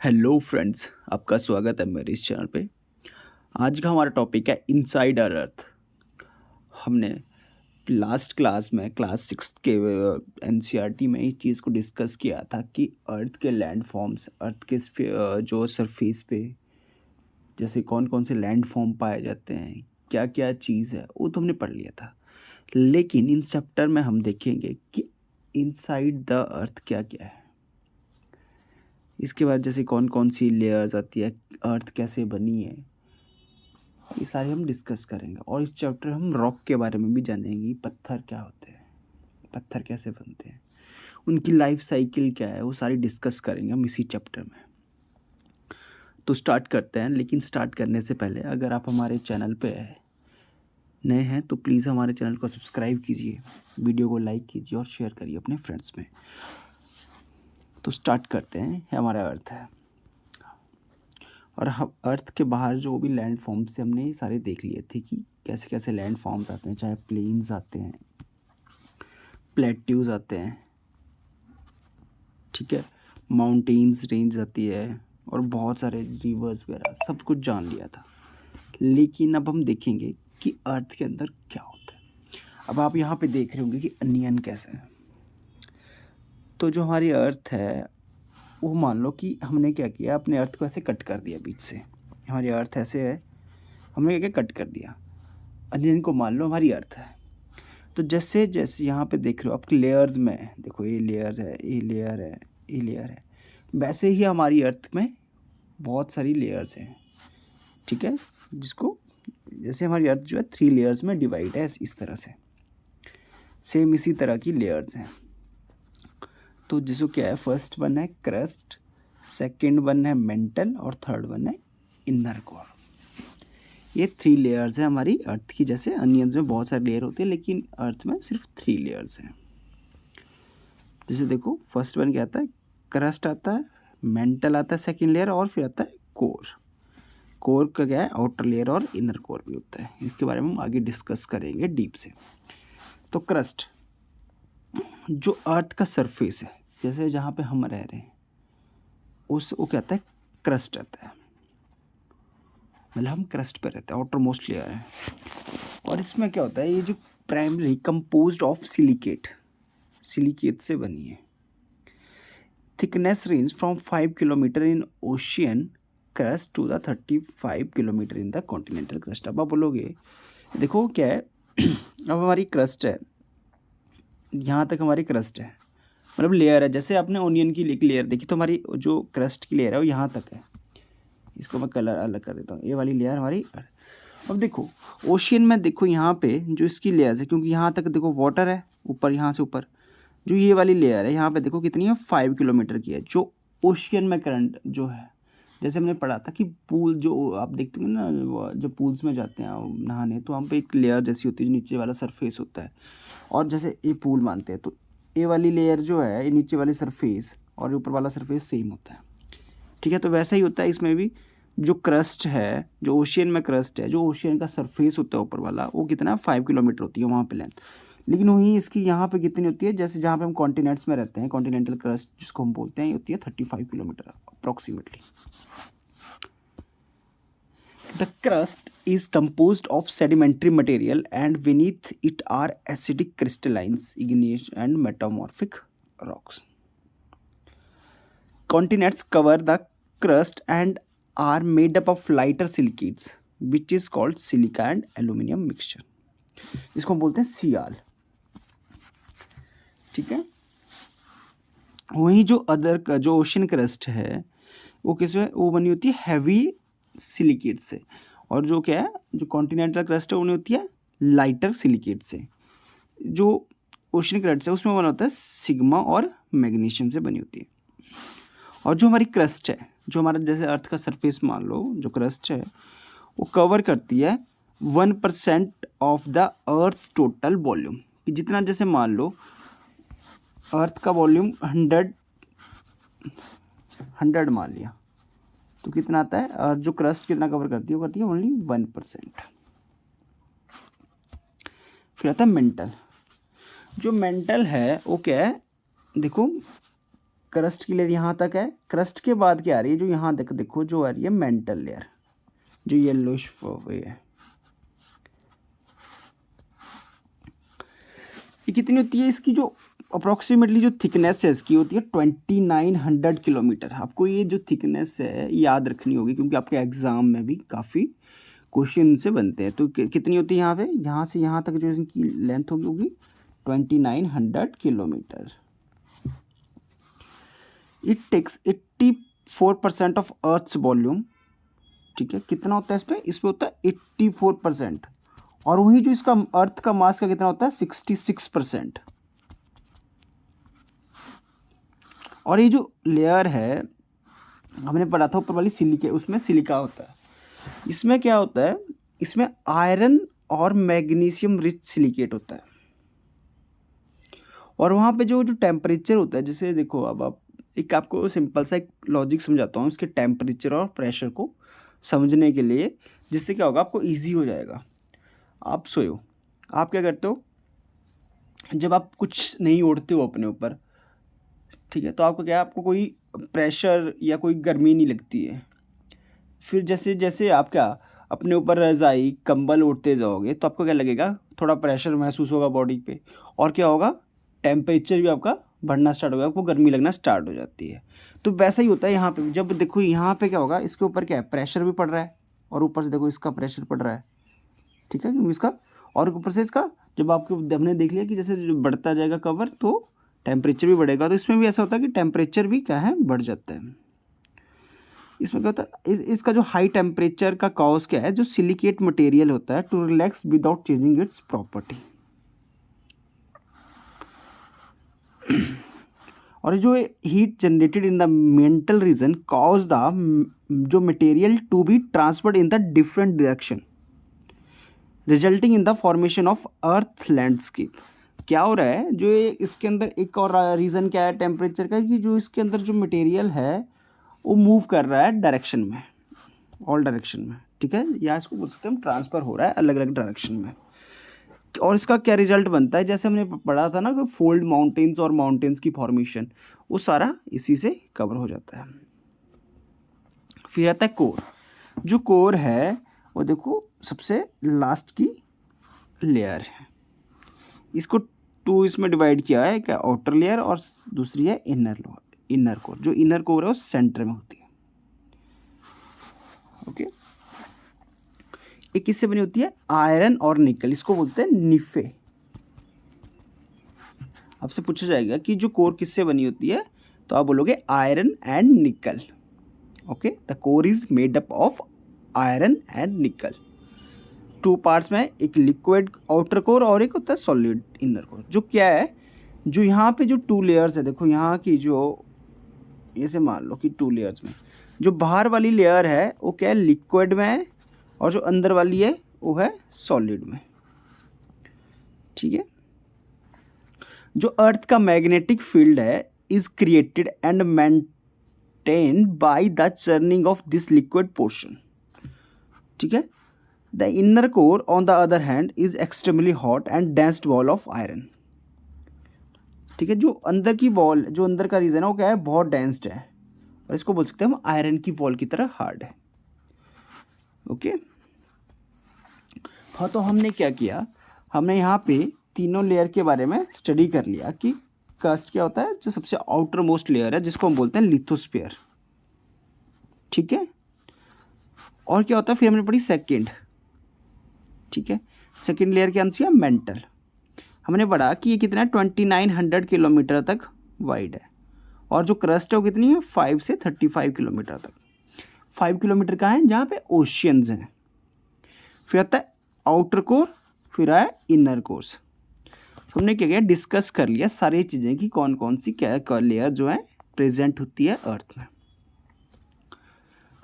Hello friends, आपका स्वागत है मेरे इस चैनल पे। आज का हमारा टॉपिक है इनसाइड आवर अर्थ। हमने लास्ट क्लास में क्लास सिक्स के एनसीईआरटी में इस चीज़ को डिस्कस किया था कि अर्थ के लैंड फॉर्म्स, अर्थ के जो सरफेस पे जैसे कौन कौन से लैंड फॉर्म पाए जाते हैं, क्या क्या चीज़ है, वो तो हमने पढ़ लिया था। लेकिन इन चैप्टर में हम देखेंगे कि इनसाइड द अर्थ क्या क्या है। इसके बाद जैसे कौन कौन सी लेयर्स आती है, अर्थ कैसे बनी है, ये सारे हम डिस्कस करेंगे। और इस चैप्टर हम रॉक के बारे में भी जानेंगे, पत्थर क्या होते हैं, पत्थर कैसे बनते हैं, उनकी लाइफ साइकिल क्या है, वो सारी डिस्कस करेंगे हम इसी चैप्टर में। तो स्टार्ट करते हैं। लेकिन स्टार्ट करने से पहले अगर आप हमारे चैनल पे नए हैं तो प्लीज़ हमारे चैनल को सब्सक्राइब कीजिए, वीडियो को लाइक कीजिए और शेयर करिए अपने फ्रेंड्स में। तो स्टार्ट करते हैं। हमारा अर्थ है और हम अर्थ के बाहर जो भी लैंड फॉर्म्स से हमने ये सारे देख लिए थे कि कैसे कैसे लैंड फॉर्म्स आते हैं, चाहे प्लेन्स आते हैं, प्लेट्यूज आते हैं, ठीक है, माउंटेन्स रेंज आती है और बहुत सारे रिवर्स वगैरह सब कुछ जान लिया था। लेकिन अब हम देखेंगे कि अर्थ के अंदर क्या होता है। अब आप यहाँ पे देख रहे होंगे कि अनियन कैसे है। तो जो हमारी अर्थ है वो मान लो कि हमने क्या किया, अपने अर्थ को ऐसे कट कर दिया बीच से। हमारी अर्थ ऐसे है, हमने क्या कट कर दिया। अनियन को मान लो हमारी अर्थ है। तो जैसे जैसे यहाँ पे देख रहे हो आप लेयर्स में, देखो ये लेयर्स है, ये लेयर है, ये लेयर है, वैसे ही हमारी अर्थ में बहुत सारी लेयर्स हैं, ठीक है। जिसको जैसे हमारी अर्थ जो है 3 लेयर्स में डिवाइड है, इस तरह से सेम इसी तरह की लेयर्स हैं। तो जिसको क्या है, फर्स्ट वन है क्रस्ट, सेकंड वन है मेंटल और थर्ड वन है इनर कोर। ये 3 लेयर्स हैं हमारी अर्थ की। जैसे अनियंस में बहुत सारे लेयर होते हैं लेकिन अर्थ में सिर्फ 3 लेयर्स हैं। जैसे देखो फर्स्ट वन क्या आता है, क्रस्ट आता है, मेंटल आता है सेकंड लेयर, और फिर आता है कोर। कोर का क्या है, आउटर लेयर और इनर कोर भी होता है। इसके बारे में हम आगे डिस्कस करेंगे डीप से। तो क्रस्ट जो अर्थ का सरफेस है, जैसे जहाँ पे हम रह रहे हैं उस वो क्या आता है, क्रस्ट आता है। मतलब हम क्रस्ट पे रहते हैं, आउटर मोस्ट लेयर है। और इसमें क्या होता है, ये जो primary composed of silicate, silicate से बनी है। Thickness range from 5 kilometre in ocean crust to the 35 kilometre in the continental crust. अब आप बोलोगे देखो क्या है अब हमारी क्रस्ट है, यहाँ तक हमारी क्रस्ट है, मतलब लेयर है। जैसे आपने ओनियन की एक लेयर देखी, तो हमारी जो क्रस्ट की लेयर है वो यहाँ तक है। इसको मैं कलर अलग कर देता हूँ, ये वाली लेयर हमारी। अब देखो ओशियन में, देखो यहाँ पे जो इसकी लेयर्स है, क्योंकि यहाँ तक देखो वाटर है ऊपर, यहाँ से ऊपर जो ये वाली लेयर है यहाँ पे देखो कितनी है, 5 किलोमीटर की है। जो ओशियन में करंट जो है, जैसे हमने पढ़ा था कि पूल जो आप देखते हो ना, जब पूल्स में जाते हैं नहाने, तो वहाँ पे एक लेयर जैसी होती है जो नीचे वाला सरफेस होता है। और जैसे ये पूल मानते हैं तो ये वाली लेयर जो है, ये नीचे वाली सरफेस और ऊपर वाला सरफेस सेम होता है, ठीक है। तो वैसा ही होता है इसमें भी। जो क्रस्ट है, जो ओशियन में क्रस्ट है, जो ओशियन का सरफेस होता है ऊपर वाला, वो कितना 5 किलोमीटर होती है वहाँ पे लेंथ। लेकिन वहीं इसकी यहाँ पे कितनी होती है, जैसे जहाँ पे हम कॉन्टिनेंट्स में रहते हैं, कॉन्टिनेंटल क्रस्ट जिसको हम बोलते हैं, ये होती है 35 kilometre approximately. The crust is composed of sedimentary material and beneath it are acidic crystallines, igneous and metamorphic rocks. Continents cover the crust and are made up of lighter silicates which is called silica and aluminum mixture. इसको हम बोलते हैं सियाल, ठीक है। वहीं जो other का जो ओशन क्रस्ट है वो किसमें, वो बनी होती है हैवी सिलिकेट से। और जो क्या है, जो कॉन्टिनेंटल क्रस्ट है वो बनी होती है लाइटर सिलिकेट से। जो ओशन क्रस्ट है उसमें बना होता है सिग्मा और मैग्नीशियम से बनी होती है। और जो हमारी क्रस्ट है, जो हमारा जैसे अर्थ का सरफेस मान लो, जो क्रस्ट है वो कवर करती है 1% of the earth's total volume. कि जितना, जैसे मान लो अर्थ का वॉल्यूम 100 मान लिया, तो कितना आता है, और जो क्रस्ट कितना कवर करती है, वो करती है ओनली 1%। फिर आता है मेंटल। जो मेंटल है वो क्या है, देखो क्रस्ट की लेयर यहाँ तक है। क्रस्ट के बाद क्या आ रही है, जो यहाँ तक देखो जो आ रही है मेंटल लेयर, जो येलोइश वे है। ये कितनी होती है इसकी, जो अप्रोक्सीमेटली जो थिकनेस है इसकी होती है 2900 किलोमीटर। आपको ये जो थिकनेस है याद रखनी होगी, क्योंकि आपके एग्जाम में भी काफ़ी क्वेश्चन से बनते हैं। तो कितनी होती है यहाँ पे, यहाँ से यहाँ तक जो इनकी लेंथ होगी 2900 kilometre. It takes 84% of earth's volume. ठीक है, कितना होता है इस पे होता है 84%। और वही जो इसका अर्थ का मास का कितना होता है 66%। और ये जो लेयर है हमने पढ़ा था ऊपर वाली सिलिके, उसमें सिलिका होता है। इसमें क्या होता है, इसमें आयरन और मैग्नीशियम रिच सिलिकेट होता है। और वहाँ पे जो टेम्परेचर होता है, जैसे देखो अब आप एक आपको सिंपल सा एक लॉजिक समझाता हूँ इसके टेम्परेचर और प्रेशर को समझने के लिए, जिससे क्या होगा आपको इजी हो जाएगा। आप सोयो, आप क्या करते हो, जब आप कुछ नहीं ओढ़ते हो अपने ऊपर, ठीक है, तो आपको क्या है, आपको कोई प्रेशर या कोई गर्मी नहीं लगती है। फिर जैसे जैसे आप क्या अपने ऊपर रज़ाई कंबल ओढ़ते जाओगे तो आपको क्या लगेगा, थोड़ा प्रेशर महसूस होगा बॉडी पे, और क्या होगा टेम्परेचर भी आपका बढ़ना स्टार्ट होगा, आपको गर्मी लगना स्टार्ट हो जाती है। तो वैसा ही होता है यहाँ पे। जब देखो यहाँ पे क्या होगा, इसके ऊपर क्या है प्रेशर भी पड़ रहा है, और ऊपर से देखो इसका प्रेशर पड़ रहा है। ठीक है, क्योंकि इसका और ऊपर से इसका, जब आपको हमने देख लिया कि जैसे बढ़ता जाएगा कवर तो टेम्परेचर भी बढ़ेगा, तो इसमें भी ऐसा होता है कि टेम्परेचर भी क्या है बढ़ जाता है। इसमें क्या होता है, इसका जो हाई टेम्परेचर का कॉज क्या है, जो सिलिकेट मटेरियल होता है to relax without changing its property. और जो heat generated in the mantle region cause the जो material to be transferred in the different direction, resulting in the formation of earth landscape. क्या हो रहा है, जो इसके अंदर एक और रीज़न क्या है टेम्परेचर का, कि जो इसके अंदर जो मटेरियल है वो मूव कर रहा है डायरेक्शन में, ऑल डायरेक्शन में। ठीक है, या इसको बोल सकते हैं हम ट्रांसफ़र हो रहा है अलग अलग डायरेक्शन में। और इसका क्या रिजल्ट बनता है, जैसे हमने पढ़ा था ना कि फोल्ड माउंटेन्स और माउंटेन्स की फॉर्मेशन, वो सारा इसी से कवर हो जाता है। फिर आता है कोर। जो कोर है वो देखो सबसे लास्ट की लेयर है। इसको टू इसमें डिवाइड किया है, क्या आउटर लेयर और दूसरी है इनर कोर। जो इनर कोर है वो सेंटर में होती है। ओके, एक किससे बनी होती है, आयरन और निकल, इसको बोलते हैं निफे। आपसे पूछा जाएगा कि जो कोर किससे बनी होती है, तो आप बोलोगे आयरन एंड निकल। Okay, the core is made up of iron and निकल। टू पार्ट्स में, एक लिक्विड आउटर कोर और एक होता है सॉलिड इनर कोर। जो क्या है, जो यहाँ पे जो टू लेयर्स है, देखो यहाँ की जो ऐसे मान लो कि टू लेयर्स में जो बाहर वाली लेयर है वो क्या है लिक्विड में है, और जो अंदर वाली है वो है सॉलिड में। ठीक है, जो अर्थ का मैग्नेटिक फील्ड है is created and maintain by the churning of this liquid portion. ठीक है, the inner core on the other hand is extremely hot and densed ball of iron. ठीक है, जो अंदर की बॉल, जो अंदर का रीजन है वो क्या है, बहुत डेंस्ड है, और इसको बोल सकते हैं हम आयरन की बॉल की तरह हार्ड है। ओके, हाँ, तो हमने क्या किया, हमने यहाँ पे तीनों लेयर के बारे में स्टडी कर लिया कि क्रस्ट क्या होता है, जो सबसे आउटर मोस्ट लेयर है जिसको हम बोलते हैं लिथोस्फीयर। ठीक है, और क्या होता है, फिर हमने पढ़ी सेकंड। ठीक है, सेकंड लेयर क्या आंसर है, मेंटल। हमने पढ़ा कि ये कितना है 2900 किलोमीटर तक वाइड है, और जो क्रस्ट है वो कितनी है 5 से 35 किलोमीटर तक। 5 किलोमीटर का है जहाँ पे ओशियंस हैं। फिर आता है आउटर कोर, फिर आया इनर कोर्स। हमने क्या किया, डिस्कस कर लिया सारी चीज़ें कि कौन कौन सी क्या लेयर जो है प्रेजेंट होती है अर्थ में।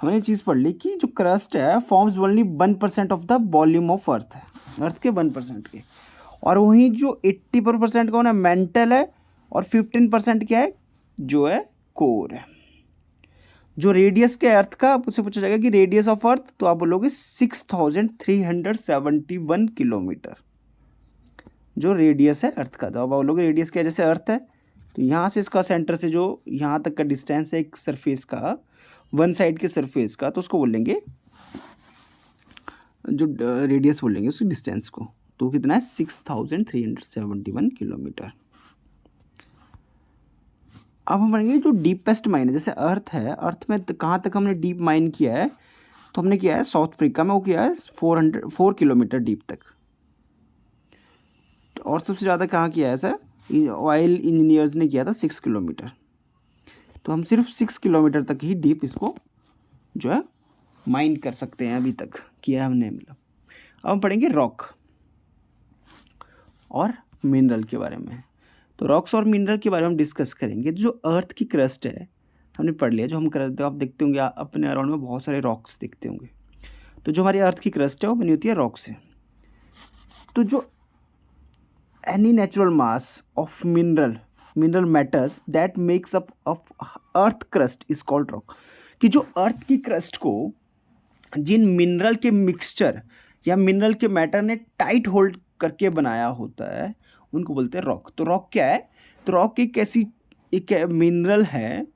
हमने चीज़ पढ़ ली कि जो क्रस्ट है forms only 1% of the volume of earth है, अर्थ के 1% के। और वहीं जो 80% कौन है, मेंटल है, और 15% क्या है, जो है कोर है। जो रेडियस के अर्थ का आपसे पूछा जाएगा कि रेडियस ऑफ अर्थ, तो आप बोलोगे 6371 किलोमीटर जो रेडियस है अर्थ का। तो आप बोलोगे रेडियस क्या, जैसे अर्थ है तो यहाँ से इसका सेंटर से जो यहाँ तक का डिस्टेंस है एक सरफेस का, वन साइड के सरफेस का, तो उसको बोलेंगे जो रेडियस बोलेंगे उस डिस्टेंस को। तो कितना है 6371 किलोमीटर। अब हम पढ़ेंगे जो डीपेस्ट माइन है, जैसे अर्थ है, अर्थ में कहाँ तक हमने डीप माइन किया है, तो हमने किया है साउथ अफ्रीका में, वो किया है 4 किलोमीटर डीप तक। और सबसे ज़्यादा कहाँ किया है सर, ऑयल इंजीनियर्स ने किया था 6 किलोमीटर। तो हम सिर्फ 6 किलोमीटर तक ही डीप इसको जो है माइन कर सकते हैं, अभी तक किया हमने, मतलब। अब हम पढ़ेंगे रॉक और मिनरल के बारे में। तो रॉक्स और मिनरल के बारे में हम डिस्कस करेंगे। जो अर्थ की क्रस्ट है हमने पढ़ लिया, जो हम करते हो, आप देखते होंगे अपने अराउंड में बहुत सारे रॉक्स दिखते होंगे। तो जो हमारी अर्थ की क्रस्ट है वो बनी होती है रॉक से। तो जो any natural mass of mineral matters that makes up of earth crust is called rock. कि जो अर्थ की क्रस्ट को जिन मिनरल के मिक्सचर या मिनरल के मैटर ने टाइट होल्ड करके बनाया होता है उनको बोलते हैं रॉक। तो रॉक क्या है, तो रॉक एक ऐसी एक मिनरल है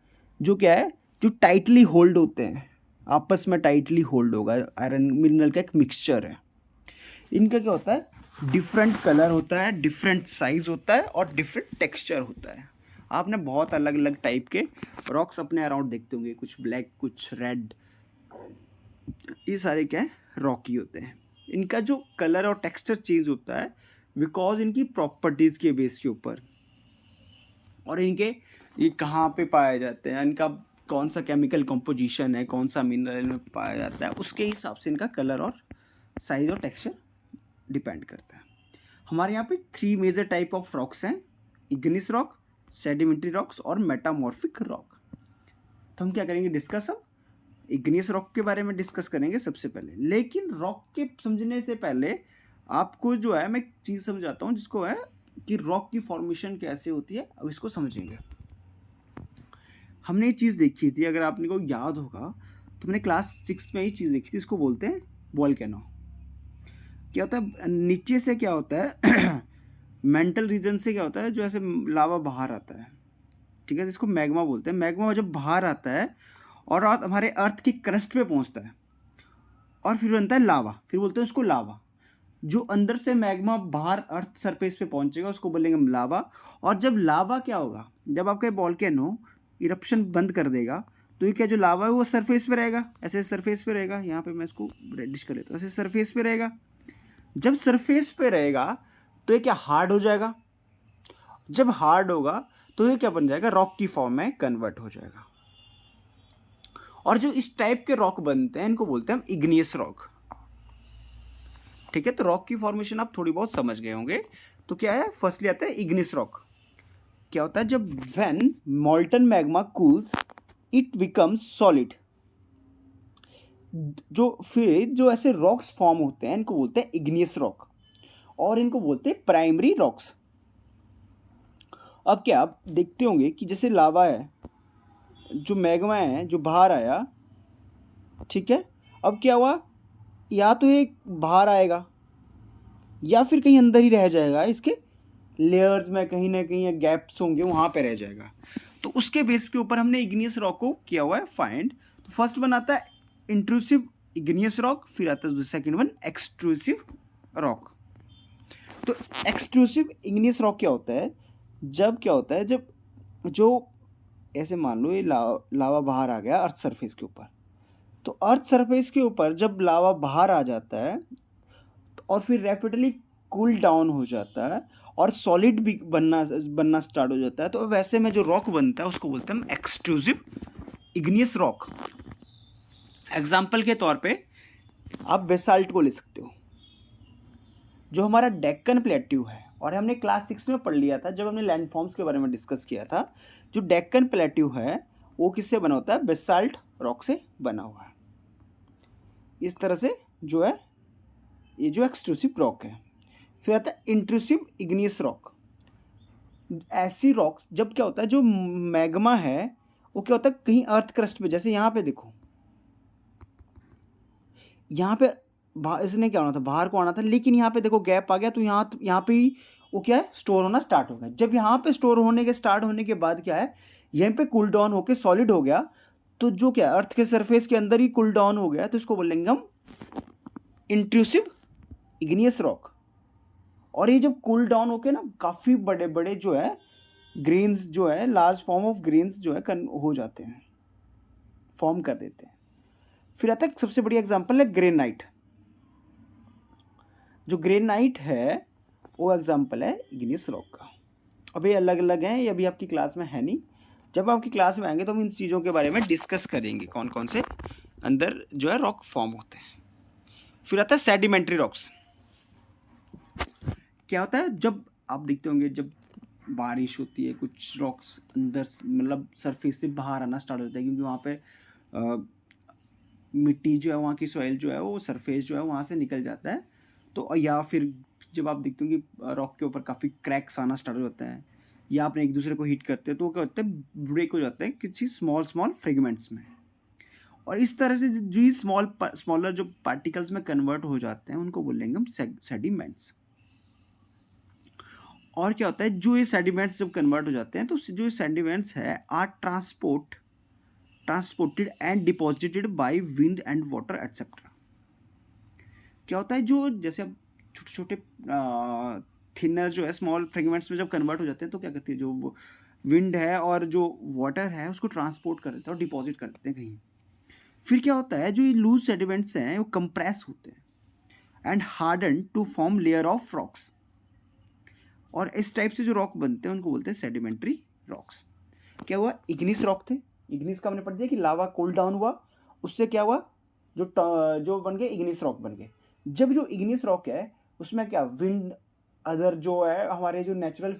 जो क्या है, जो टाइटली होल्ड होते हैं, आपस में टाइटली होल्ड होगा। आयरन मिनरल का एक मिक्सचर है। इनका क्या होता है, डिफरेंट कलर होता है, डिफरेंट साइज होता है और डिफरेंट टेक्सचर होता है। आपने बहुत अलग अलग टाइप के रॉक्स अपने अराउंड देखते होंगे, कुछ ब्लैक, कुछ रेड, ये सारे क्या है, रॉकी होते हैं। इनका जो कलर और टेक्सचर चेंज होता है बिकॉज इनकी प्रॉपर्टीज़ के बेस के ऊपर, और इनके ये कहाँ पे पाए जाते हैं, इनका कौन सा केमिकल कंपोजिशन है, कौन सा मिनरल में पाया जाता है, उसके हिसाब से इनका कलर और साइज और टेक्सचर डिपेंड करता है। हमारे यहाँ पे 3 मेजर टाइप ऑफ रॉक्स हैं, इग्निस रॉक, सेडिमेंट्री रॉक्स और मेटामॉर्फिक रॉक। तो हम क्या करेंगे डिस्कस, अब इग्नियस रॉक के बारे में डिस्कस करेंगे सबसे पहले। लेकिन रॉक के समझने से पहले आपको जो है मैं एक चीज़ समझाता हूँ, जिसको है कि रॉक की फॉर्मेशन कैसे होती है, अब इसको समझेंगे। हमने ये चीज़ देखी थी, अगर आपने को याद होगा तो मैंने क्लास 6 में ही चीज़ देखी थी, इसको बोलते हैं वोल्केनो। क्या होता है, नीचे से क्या होता है मेंटल रीजन से क्या होता है, जो ऐसे लावा बाहर आता है, ठीक है, जिसको मैग्मा बोलते हैं। मैग्मा जब बाहर आता है और हमारे अर्थ की क्रस्ट पे पहुंचता है और फिर बनता है लावा, फिर बोलते हैं उसको लावा। जो अंदर से मैग्मा बाहर अर्थ सरफेस पे पहुंचेगा उसको बोलेंगे हम लावा। और जब लावा क्या होगा, जब आपका वोल्केनो इरप्शन बंद कर देगा तो ये क्या, जो लावा है वो सरफेस पे रहेगा, ऐसे सरफेस पे रहेगा। यहाँ पे मैं इसको रेडिश कर लेता हूँ, ऐसे सरफेस पे रहेगा। जब सरफेस पे रहेगा तो ये क्या, हार्ड हो जाएगा। जब हार्ड होगा तो ये क्या बन जाएगा, रॉक की फॉर्म में कन्वर्ट हो जाएगा। और जो इस टाइप के रॉक बनते हैं इनको बोलते हैं हम इग्नियस रॉक, ठीक है। तो रॉक की फॉर्मेशन आप थोड़ी बहुत समझ गए होंगे। तो क्या है, फर्स्टली आता है इग्नियस रॉक। क्या होता है, जब when मॉल्टन magma cools it becomes solid. जो ऐसे रॉक्स फॉर्म होते हैं इनको बोलते हैं इग्नियस रॉक, और इनको बोलते हैं प्राइमरी रॉक्स। अब क्या आप देखते होंगे कि जैसे लावा है, जो मैग्मा है जो बाहर आया, ठीक है। अब क्या हुआ, या तो ये बाहर आएगा या फिर कहीं अंदर ही रह जाएगा, इसके लेयर्स में कहीं ना कहीं गैप्स होंगे वहाँ पे रह जाएगा। तो उसके बेस के ऊपर हमने इग्नियस रॉक को किया हुआ है फाइंड। तो फर्स्ट वन आता है इंट्रूसिव इग्नियस रॉक, फिर आता है सेकेंड वन एक्सट्रूसिव रॉक। तो एक्सट्रूसिव इग्नियस रॉक क्या होता है, जब क्या होता है, जब जो ऐसे मान लो ये लावा बाहर आ गया अर्थ सरफेस के ऊपर, तो अर्थ सरफेस के ऊपर जब लावा बाहर आ जाता है और फिर रैपिडली कूल डाउन हो जाता है और सॉलिड भी बनना स्टार्ट हो जाता है, तो वैसे में जो रॉक बनता है उसको बोलते हैं हम एक्सट्रूसिव इग्नियस रॉक। एग्जाम्पल के तौर पे आप बेसाल्ट को ले सकते हो। जो हमारा डेक्कन प्लेट्यू है, और हमने क्लास 6 में पढ़ लिया था जब हमने लैंडफॉर्म्स के बारे में डिस्कस किया था, जो डेक्कन प्लेट्यू है वो किससे बना होता है, बेसाल्ट रॉक से बना हुआ है। इस तरह से जो है ये जो एक्सट्रूसिव रॉक है। फिर आता है इंट्रूसिव इग्नियस रॉक। ऐसी रॉक जब क्या होता है, जो मैग्मा है वो क्या होता है कहीं अर्थ क्रस्ट पे, जैसे यहाँ पे देखो, यहाँ पे इसने क्या होना था, बाहर को आना था, लेकिन यहाँ पे देखो गैप आ गया, तो यहाँ पे ही वो क्या है, स्टोर होना स्टार्ट हो गया। जब यहाँ पे स्टोर होने के स्टार्ट होने के बाद क्या है, यहीं पे कूल डाउन होके सॉलिड हो गया, तो जो क्या है अर्थ के सरफेस के अंदर ही कूल डाउन हो गया, तो इसको बोलेंगे हम इंट्रूसिव इग्नियस रॉक। और ये जब कूल डाउन होके ना काफ़ी बड़े बड़े जो है ग्रेन्स जो है, लार्ज फॉर्म ऑफ ग्रेन्स जो है हो जाते हैं, फॉर्म कर देते हैं। फिर आता है सबसे बड़ी एग्जांपल है ग्रेनाइट। जो ग्रेनाइट है वो एग्जांपल है इग्नियस रॉक का। अब ये अलग अलग हैं, ये अभी आपकी क्लास में है नहीं। जब आपकी क्लास में आएंगे तो हम इन चीज़ों के बारे में डिस्कस करेंगे, कौन कौन से अंदर जो है रॉक फॉर्म होते हैं। फिर आता है सेडिमेंट्री रॉक्स। क्या होता है, जब आप देखते होंगे जब बारिश होती है, कुछ रॉक्स अंदर मतलब सरफेस से बाहर आना स्टार्ट होता है, क्योंकि वहाँ पे मिट्टी जो है, वहाँ की सॉइल जो है, वो सरफेस जो है वहाँ से निकल जाता है। तो या फिर जब आप देखते हो कि रॉक के ऊपर काफ़ी क्रैक्स आना स्टार्ट हो जाते हैं, या आपने एक दूसरे को हिट करते हैं, तो क्या होता है, ब्रेक हो जाता है किसी स्मॉल स्मॉल फ्रेगमेंट्स में। और इस तरह से जो स्मॉलर जो पार्टिकल्स में कन्वर्ट हो जाते हैं, उनको बोलेंगे हम सेडिमेंट्स। और क्या होता है, जो ये सेडिमेंट्स जब कन्वर्ट हो जाते हैं, तो जो सेडिमेंट्स है are transported and deposited by wind and water etcetera. क्या होता है, जो जैसे अब छोटे छोटे थिनर जो है स्मॉल फ्रेगमेंट्स में जब कन्वर्ट हो जाते हैं, तो क्या करती है, जो वो विंड है और जो वाटर है उसको ट्रांसपोर्ट कर देते हैं और डिपॉजिट कर देते हैं कहीं। फिर क्या होता है, जो ये लूज सेडिमेंट्स हैं वो कंप्रेस होते हैं and harden to form layer of rocks. और इस टाइप से जो रॉक बनते हैं उनको बोलते हैं सेडिमेंट्री रॉक्स। क्या हुआ, इग्निस रॉक थे, इग्निस का हमने पढ़ दिया कि लावा कूल डाउन हुआ, उससे क्या हुआ, जो बन गए इग्निस रॉक बन गए। जब जो इग्निस रॉक है उसमें क्या विंड अदर जो है हमारे जो नेचुरल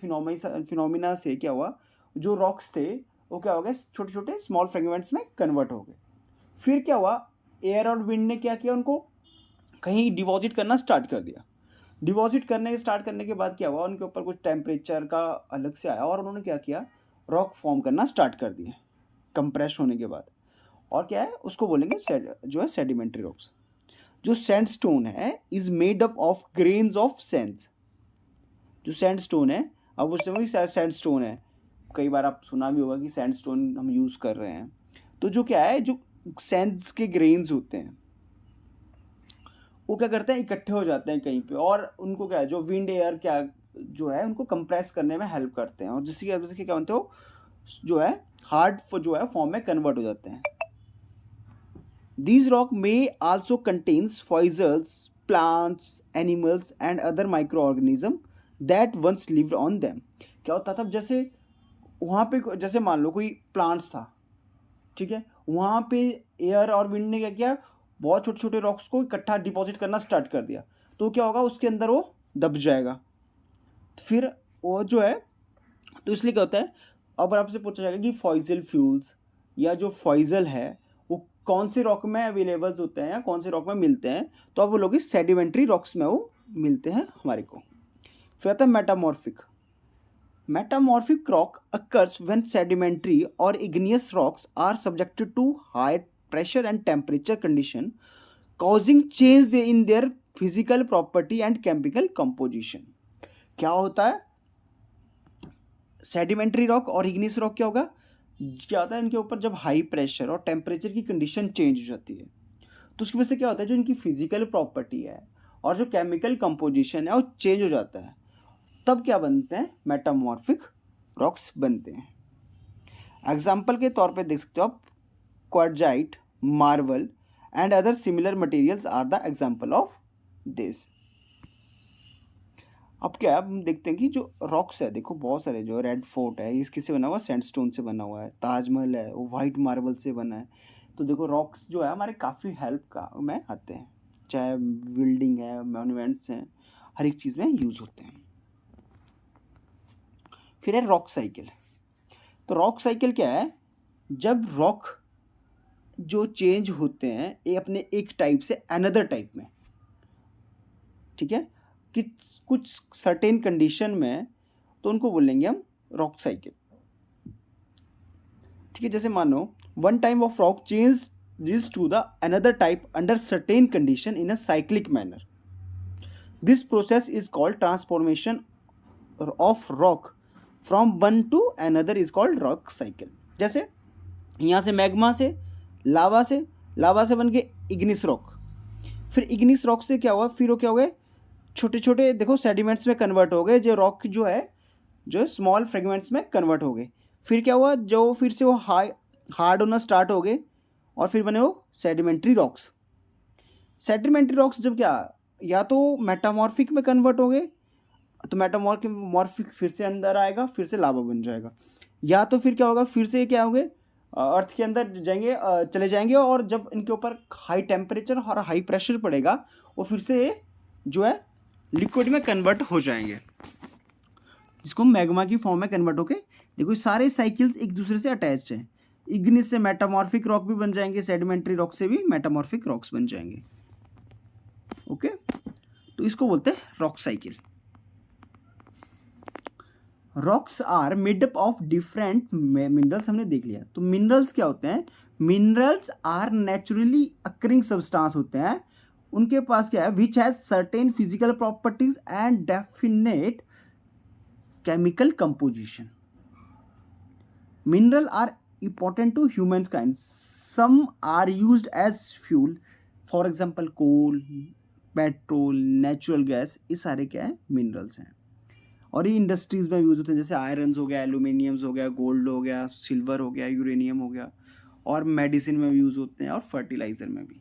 फिनोमिना से क्या हुआ, जो रॉक्स थे वो क्या हो गए, छोटे छोटे स्मॉल फ्रेगमेंट्स में कन्वर्ट हो गए। फिर क्या हुआ, एयर और विंड ने क्या किया, उनको कहीं डिपॉजिट करना स्टार्ट कर दिया। डिपॉजिट स्टार्ट करने के बाद क्या हुआ, उनके ऊपर कुछ टेम्परेचर का अलग से आया और उन्होंने क्या किया, रॉक फॉर्म करना स्टार्ट कर दिया कंप्रेस होने के बाद। और क्या है, उसको बोलेंगे जो है सेडिमेंट्री रॉक्स। जो सैंडस्टोन है is made up of grains of Sands. जो सैंडस्टोन है, अब उससे वही सैंडस्टोन है, कई बार आप सुना भी होगा कि सैंडस्टोन हम यूज़ कर रहे हैं। तो जो क्या है, जो सैंड्स के ग्रेन्स होते हैं वो क्या करते हैं, इकट्ठे हो जाते हैं कहीं पे, और उनको क्या है, जो विंड एयर क्या जो है उनको कंप्रेस करने में हेल्प करते हैं, और जिसकी वजह से क्या बनते हो, जो है हार्ड जो है फॉर्म में कन्वर्ट हो जाते हैं। These rock may also contains fossils, plants, animals and other microorganisms that once lived on them. क्या होता था, जैसे वहाँ पे जैसे मान लो कोई प्लांट्स था, ठीक है, वहाँ पे एयर और विंड ने क्या किया, बहुत छोटे छोटे रॉक्स को इकट्ठा डिपॉजिट करना स्टार्ट कर दिया, तो क्या होगा, उसके अंदर वो दब जाएगा। फिर वो जो है, तो इसलिए क्या होता है, अब आपसे पूछा जाएगा कि फॉसिल फ्यूल्स या जो फॉसिल है वो कौन से रॉक में अवेलेबल होते हैं या कौन से रॉक में मिलते हैं, तो आप बोलोगे सेडिमेंट्री रॉक्स में वो मिलते हैं हमारे को। फिर आता है metamorphic. Metamorphic rock occurs when sedimentary or igneous rocks are subjected to high pressure and temperature condition, causing change in their physical property and chemical composition. क्या होता है, सेडिमेंट्री रॉक और इग्नियस रॉक क्या होगा, क्या होता है, इनके ऊपर जब हाई प्रेशर और टेम्परेचर की कंडीशन चेंज हो जाती है, तो उसकी वजह से क्या होता है, जो इनकी फिजिकल प्रॉपर्टी है और जो केमिकल कंपोजिशन है वो चेंज हो जाता है। तब क्या बनते हैं, मेटामॉर्फिक रॉक्स बनते हैं। एग्जाम्पल के तौर पे देख सकते हो आप, quartzite, marble and other similar materials are the example of this. अब क्या है, हम देखते हैं कि जो रॉक्स है, देखो बहुत सारे, जो रेड फोर्ट है ये किससे बना हुआ है, सैंडस्टोन से बना हुआ है। ताजमहल है वो वाइट मार्बल से बना है। तो देखो रॉक्स जो है हमारे काफ़ी हेल्प का में आते हैं, चाहे बिल्डिंग है, मॉन्यूमेंट्स हैं, हर एक चीज़ में यूज़ होते हैं। फिर है रॉक साइकिल। तो रॉक साइकिल क्या है, जब रॉक जो चेंज होते हैं ये अपने एक टाइप से अनदर टाइप में, ठीक है, कि कुछ सर्टेन कंडीशन में, तो उनको बोलेंगे हम रॉक साइकिल, ठीक है। जैसे मानो one type of rock change to the another type under certain condition in a cyclic manner. This process is called transformation of rock from one to another is called rock cycle. जैसे यहाँ से magma से lava से बन के igneous rock, फिर igneous rock से क्या हुआ, फिर वो क्या हो गए छोटे छोटे देखो सेडिमेंट्स में कन्वर्ट हो गए, जो रॉक जो है जो स्मॉल फ्रेगमेंट्स में कन्वर्ट हो गए। फिर क्या हुआ, जो फिर से वो हार्ड होना स्टार्ट हो गए और फिर बने वो सेडिमेंट्री रॉक्स। सेडिमेंट्री रॉक्स जब क्या या तो मेटामॉर्फिक में कन्वर्ट हो गए, तो मेटामॉर्फिक फिर से अंदर आएगा, फिर से लावा बन जाएगा, या तो फिर क्या होगा, फिर से क्या होंगे अर्थ के अंदर जाएंगे, चले जाएंगे, और जब इनके ऊपर हाई टेम्परेचर और हाई प्रेशर पड़ेगा वो फिर से जो है लिक्विड में कन्वर्ट हो जाएंगे, जिसको मैग्मा की फॉर्म में कन्वर्ट होके देखो सारे साइकिल्स एक दूसरे से अटैच्ड हैं। इग्निस से मेटामॉर्फिक रॉक भी बन जाएंगे, सेडिमेंट्री रॉक से भी मेटामॉर्फिक रॉक्स बन जाएंगे। ओके, तो इसको बोलते हैं rock cycle. Rocks are made up of different minerals, हमने देख लिया। तो मिनरल्स क्या होते हैं, minerals are naturally occurring substance होते हैं, उनके पास क्या है which has certain physical properties and definite chemical composition. Mineral are important to humankind. Some are used as fuel, for example coal, petrol, natural gas, ये सारे क्या है मिनरल्स हैं, और ये इंडस्ट्रीज में यूज होते हैं, जैसे आयरन्स हो गया, एल्यूमिनियम्स हो गया, गोल्ड हो गया, सिल्वर हो गया, यूरेनियम हो गया, और मेडिसिन में भी यूज होते हैं और फर्टिलाइजर में भी।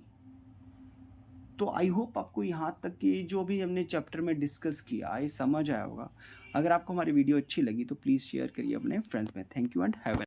तो आई होप आपको यहाँ तक की जो भी हमने चैप्टर में डिस्कस किया ये समझ आया होगा। अगर आपको हमारी वीडियो अच्छी लगी तो प्लीज़ शेयर करिए अपने फ्रेंड्स में। Thank you and have